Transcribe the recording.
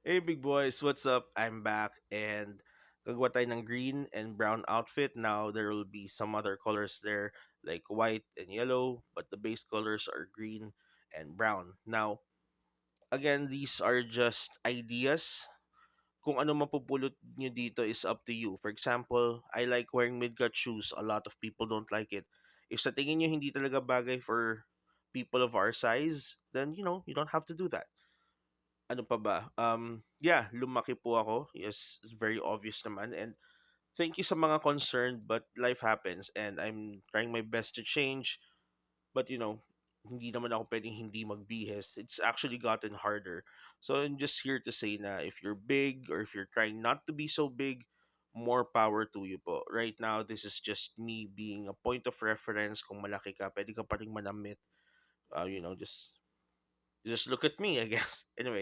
Hey, big boys, what's up? I'm back and gagawa tayo ng green and brown outfit. Now, there will be some other colors there like white and yellow, but the base colors are green and brown. Now, again, these are just ideas. Kung ano mapupulot nyo dito is up to you. For example, I like wearing mid-cut shoes. A lot of people don't like it. If sa tingin nyo hindi talaga bagay for people of our size, then, you don't have to do that. Ano pa ba? Yeah, lumaki po ako. Yes, it's very obvious naman. And thank you sa mga concerned, but life happens and I'm trying my best to change. But hindi naman ako pwedeng hindi magbihis. It's actually gotten harder. So I'm just here to say na if you're big or if you're trying not to be so big, more power to you po. Right now, this is just me being a point of reference. Kung malaki ka, pwede ka pa rin manamit. Just look at me, I guess. Anyway,